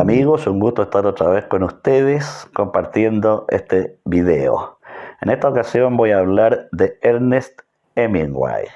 Hola amigos, un gusto estar otra vez con ustedes compartiendo este video. En esta ocasión voy a hablar de Ernest Hemingway.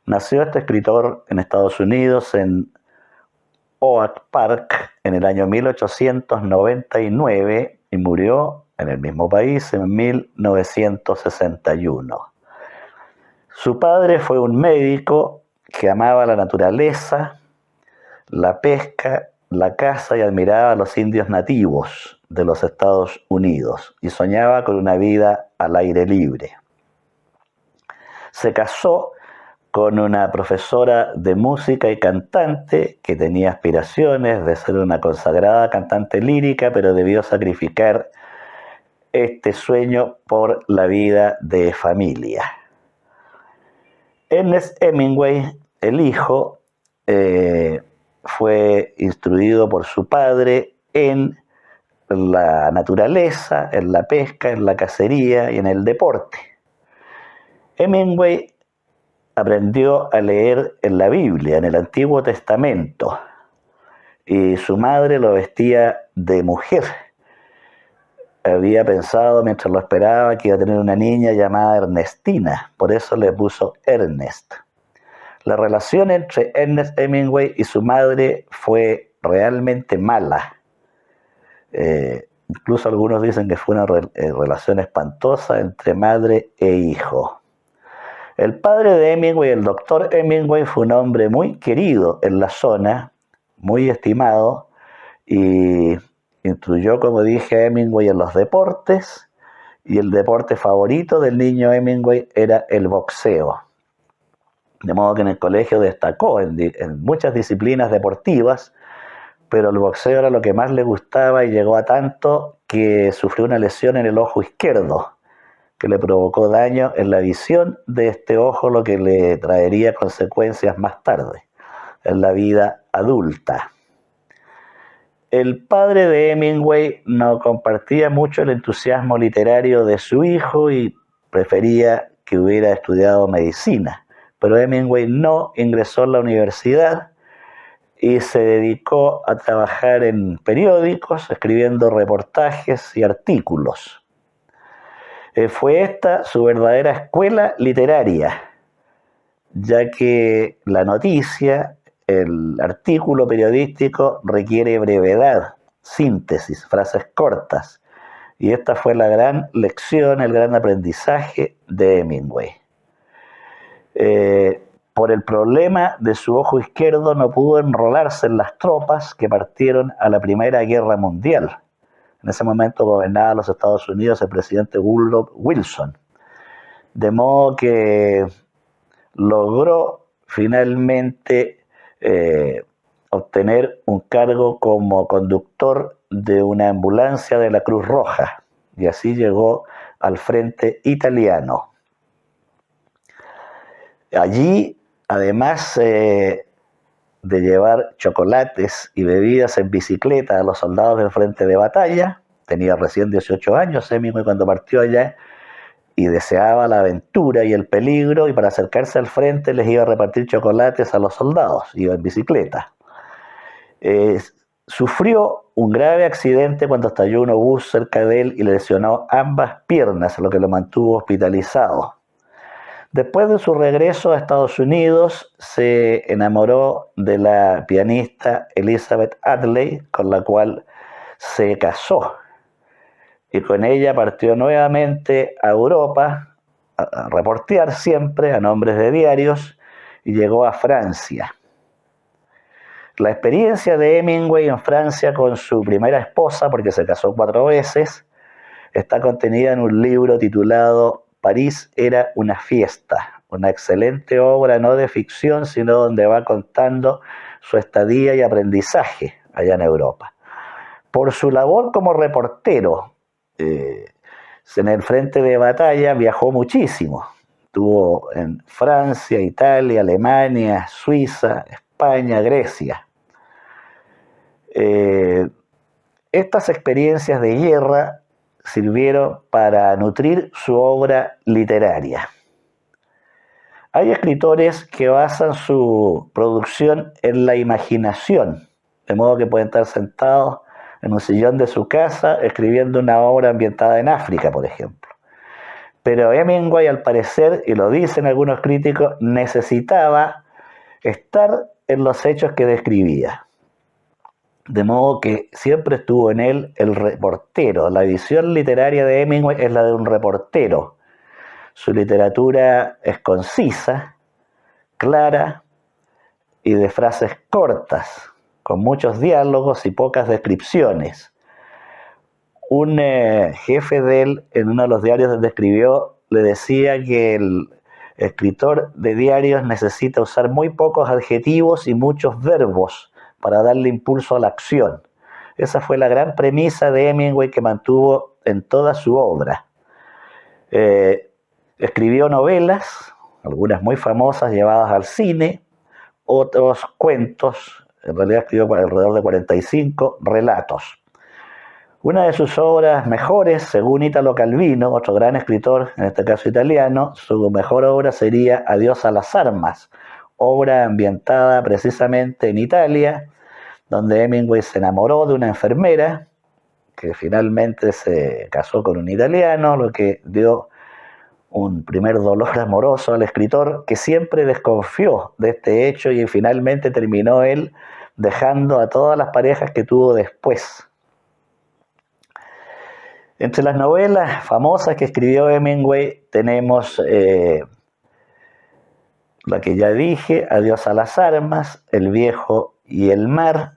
Nació este escritor en Estados Unidos en Oak Park en el año 1899 y murió en el mismo país en 1961. Su padre fue un médico que amaba la naturaleza, la pesca, la caza y admiraba a los indios nativos de los Estados Unidos y soñaba con una vida al aire libre. Se casó con una profesora de música y cantante que tenía aspiraciones de ser una consagrada cantante lírica, pero debió sacrificar este sueño por la vida de familia. Ernest Hemingway, el hijo, fue instruido por su padre en la naturaleza, en la pesca, en la cacería y en el deporte. Hemingway aprendió a leer en la Biblia, en el Antiguo Testamento, y su madre lo vestía de mujer. Había pensado mientras lo esperaba que iba a tener una niña llamada Ernestina, por eso le puso Ernest. La relación entre Ernest Hemingway y su madre fue realmente mala. Incluso algunos dicen que fue una relación espantosa entre madre e hijo. El padre de Hemingway, el doctor Hemingway, fue un hombre muy querido en la zona, muy estimado, y instruyó, como dije, a Hemingway en los deportes, y el deporte favorito del niño Hemingway era el boxeo. De modo que en el colegio destacó en muchas disciplinas deportivas, pero el boxeo era lo que más le gustaba y llegó a tanto que sufrió una lesión en el ojo izquierdo, que le provocó daño en la visión de este ojo, lo que le traería consecuencias más tarde, en la vida adulta. El padre de Hemingway no compartía mucho el entusiasmo literario de su hijo y prefería que hubiera estudiado medicina. Pero Hemingway no ingresó a la universidad y se dedicó a trabajar en periódicos, escribiendo reportajes y artículos. Fue esta su verdadera escuela literaria, ya que la noticia, el artículo periodístico requiere brevedad, síntesis, frases cortas, y esta fue la gran lección, el gran aprendizaje de Hemingway. Por el problema de su ojo izquierdo no pudo enrolarse en las tropas que partieron a la Primera Guerra Mundial. En ese momento gobernaba los Estados Unidos el presidente Woodrow Wilson. De modo que logró finalmente obtener un cargo como conductor de una ambulancia de la Cruz Roja y así llegó al frente italiano. Allí, además de llevar chocolates y bebidas en bicicleta a los soldados del frente de batalla, tenía recién 18 años Hemingway cuando partió allá y deseaba la aventura y el peligro, y para acercarse al frente les iba a repartir chocolates a los soldados, iba en bicicleta. Sufrió un grave accidente cuando estalló un obús cerca de él y le lesionó ambas piernas, lo que lo mantuvo hospitalizado. Después de su regreso a Estados Unidos, se enamoró de la pianista Elizabeth Adley, con la cual se casó. Y con ella partió nuevamente a Europa, a reportear siempre a nombres de diarios, y llegó a Francia. La experiencia de Hemingway en Francia con su primera esposa, porque se casó 4 veces, está contenida en un libro titulado París era una fiesta, una excelente obra no de ficción, sino donde va contando su estadía y aprendizaje allá en Europa. Por su labor como reportero en el frente de batalla viajó muchísimo. Estuvo en Francia, Italia, Alemania, Suiza, España, Grecia. Estas experiencias de guerra sirvieron para nutrir su obra literaria. Hay escritores que basan su producción en la imaginación, de modo que pueden estar sentados en un sillón de su casa escribiendo una obra ambientada en África, por ejemplo. Pero Hemingway, al parecer, y lo dicen algunos críticos, necesitaba estar en los hechos que describía. De modo que siempre estuvo en él el reportero. La visión literaria de Hemingway es la de un reportero. Su literatura es concisa, clara y de frases cortas, con muchos diálogos y pocas descripciones. Un jefe de él, en uno de los diarios donde escribió, le decía que el escritor de diarios necesita usar muy pocos adjetivos y muchos verbos para darle impulso a la acción. Esa fue la gran premisa de Hemingway que mantuvo en toda su obra. Escribió novelas, algunas muy famosas llevadas al cine, otros cuentos, en realidad escribió por alrededor de 45 relatos. Una de sus obras mejores, según Italo Calvino, otro gran escritor, en este caso italiano, su mejor obra sería Adiós a las armas, obra ambientada precisamente en Italia, donde Hemingway se enamoró de una enfermera, que finalmente se casó con un italiano, lo que dio un primer dolor amoroso al escritor, que siempre desconfió de este hecho y finalmente terminó él dejando a todas las parejas que tuvo después. Entre las novelas famosas que escribió Hemingway tenemos la que ya dije, Adiós a las armas, El viejo y el mar,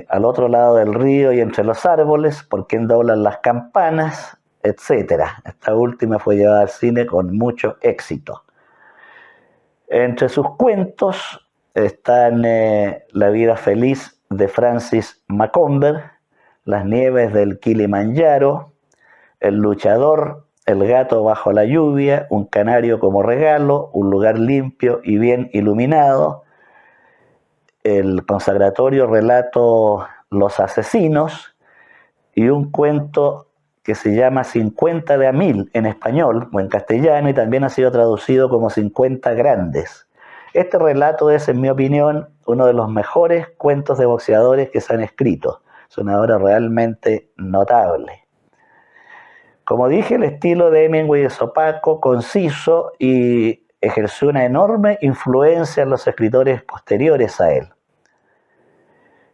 Al otro lado del río y entre los árboles, Por quién doblan las campanas, etc. Esta última fue llevada al cine con mucho éxito. Entre sus cuentos están La vida feliz de Francis Macomber, Las nieves del Kilimanjaro, El luchador, El gato bajo la lluvia, Un canario como regalo, Un lugar limpio y bien iluminado, el consagratorio relato Los asesinos y un cuento que se llama 50 de a 1000 en español o en castellano y también ha sido traducido como 50 grandes. Este relato es, en mi opinión, uno de los mejores cuentos de boxeadores que se han escrito. Es una obra realmente notable. Como dije, el estilo de Hemingway es opaco, conciso y ejerció una enorme influencia en los escritores posteriores a él.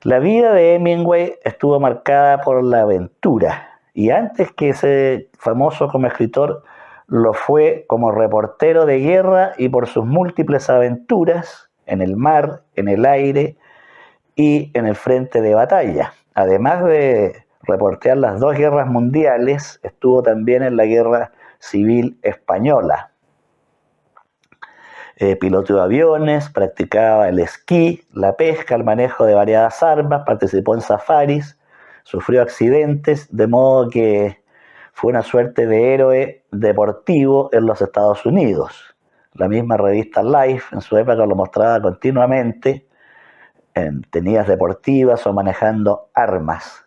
La vida de Hemingway estuvo marcada por la aventura y antes que ser famoso como escritor, lo fue como reportero de guerra y por sus múltiples aventuras en el mar, en el aire y en el frente de batalla. Además de reportear las dos guerras mundiales, estuvo también en la Guerra Civil Española. Piloto de aviones, practicaba el esquí, la pesca, el manejo de variadas armas, participó en safaris, sufrió accidentes, de modo que fue una suerte de héroe deportivo en los Estados Unidos. La misma revista Life en su época lo mostraba continuamente en tenías deportivas o manejando armas.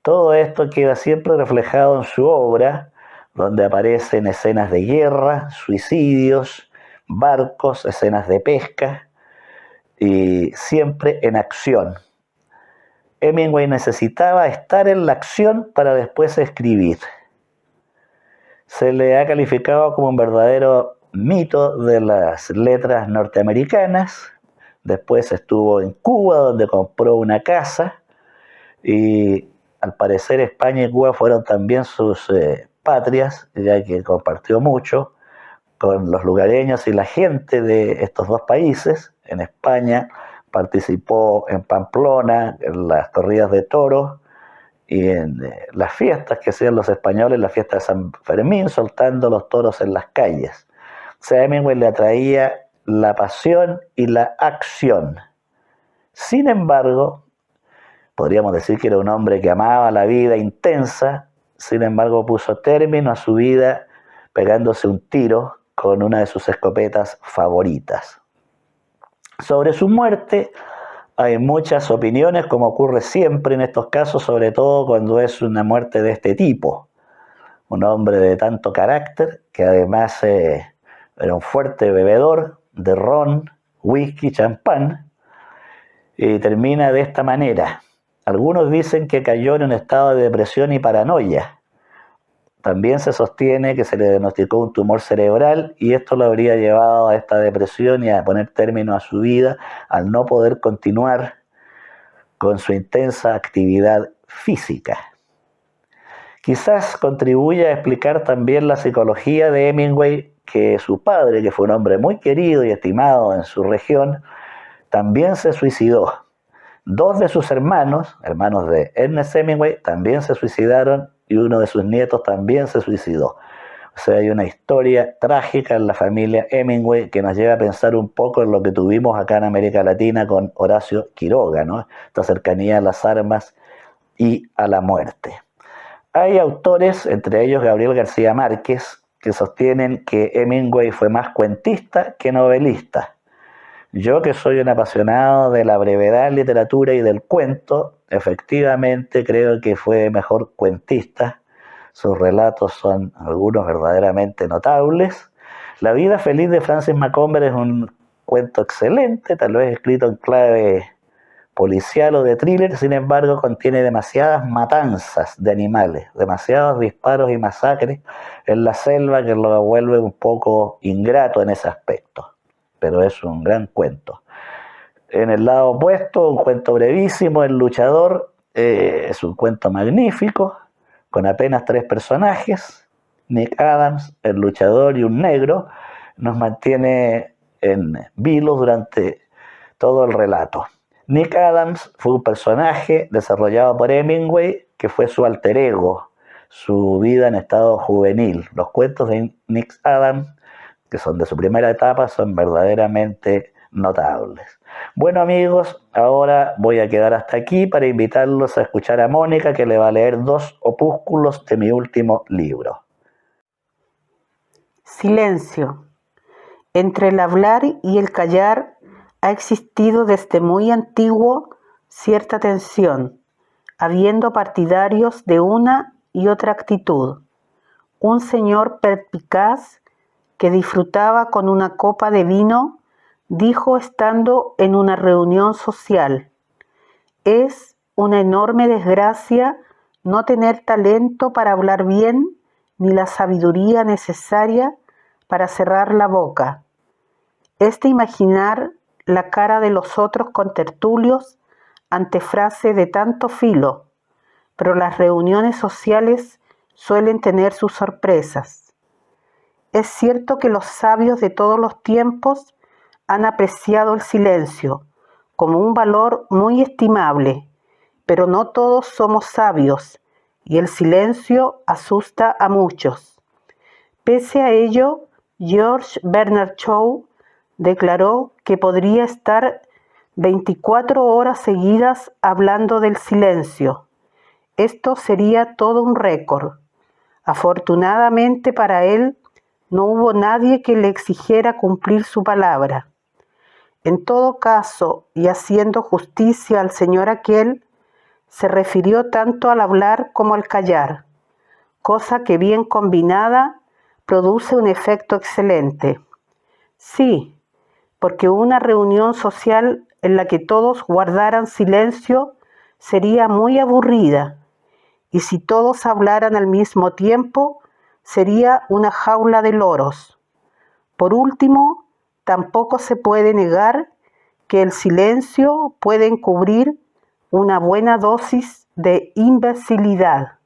Todo esto queda siempre reflejado en su obra, donde aparecen escenas de guerra, suicidios, barcos, escenas de pesca y siempre en acción. Hemingway necesitaba estar en la acción para después escribir. Se le ha calificado como un verdadero mito de las letras norteamericanas. Después estuvo en Cuba, donde compró una casa y al parecer España y Cuba fueron también sus patrias, ya que compartió mucho con los lugareños y la gente de estos dos países. En España participó en Pamplona, en las corridas de toros y en las fiestas que hacían los españoles, la fiesta de San Fermín, soltando los toros en las calles. O sea, a Hemingway le atraía la pasión y la acción. Sin embargo, podríamos decir que era un hombre que amaba la vida intensa, sin embargo puso término a su vida pegándose un tiro con una de sus escopetas favoritas. Sobre su muerte hay muchas opiniones, como ocurre siempre en estos casos, sobre todo cuando es una muerte de este tipo. Un hombre de tanto carácter, que además era un fuerte bebedor de ron, whisky, champán, y termina de esta manera. Algunos dicen que cayó en un estado de depresión y paranoia. También se sostiene que se le diagnosticó un tumor cerebral y esto lo habría llevado a esta depresión y a poner término a su vida al no poder continuar con su intensa actividad física. Quizás contribuye a explicar también la psicología de Hemingway que su padre, que fue un hombre muy querido y estimado en su región, también se suicidó. Dos de sus hermanos de Ernest Hemingway, también se suicidaron y uno de sus nietos también se suicidó. O sea, hay una historia trágica en la familia Hemingway que nos lleva a pensar un poco en lo que tuvimos acá en América Latina con Horacio Quiroga, ¿no? Esta cercanía a las armas y a la muerte. Hay autores, entre ellos Gabriel García Márquez, que sostienen que Hemingway fue más cuentista que novelista. Yo, que soy un apasionado de la brevedad, literatura y del cuento, efectivamente creo que fue mejor cuentista. Sus relatos son algunos verdaderamente notables. La vida feliz de Francis Macomber es un cuento excelente, tal vez escrito en clave policial o de thriller, sin embargo contiene demasiadas matanzas de animales, demasiados disparos y masacres en la selva que lo vuelve un poco ingrato en ese aspecto. Pero es un gran cuento. En el lado opuesto, un cuento brevísimo, El luchador, es un cuento magnífico, con apenas 3 personajes, Nick Adams, el luchador y un negro, nos mantiene en vilo durante todo el relato. Nick Adams fue un personaje desarrollado por Hemingway, que fue su alter ego, su vida en estado juvenil. Los cuentos de Nick Adams, que son de su primera etapa, son verdaderamente notables. Bueno, amigos, ahora voy a quedar hasta aquí para invitarlos a escuchar a Mónica, que le va a leer 2 opúsculos de mi último libro. Silencio. Entre el hablar y el callar ha existido desde muy antiguo cierta tensión, habiendo partidarios de una y otra actitud. Un señor perspicaz que disfrutaba con una copa de vino, dijo estando en una reunión social: es una enorme desgracia no tener talento para hablar bien ni la sabiduría necesaria para cerrar la boca. Es de imaginar la cara de los otros contertulios ante frase de tanto filo, pero las reuniones sociales suelen tener sus sorpresas. Es cierto que los sabios de todos los tiempos han apreciado el silencio como un valor muy estimable, pero no todos somos sabios y el silencio asusta a muchos. Pese a ello, George Bernard Shaw declaró que podría estar 24 horas seguidas hablando del silencio. Esto sería todo un récord. Afortunadamente para él, no hubo nadie que le exigiera cumplir su palabra. En todo caso, y haciendo justicia al señor aquel, se refirió tanto al hablar como al callar, cosa que bien combinada produce un efecto excelente. Sí, porque una reunión social en la que todos guardaran silencio sería muy aburrida, y si todos hablaran al mismo tiempo, sería una jaula de loros. Por último, tampoco se puede negar que el silencio puede encubrir una buena dosis de imbecilidad.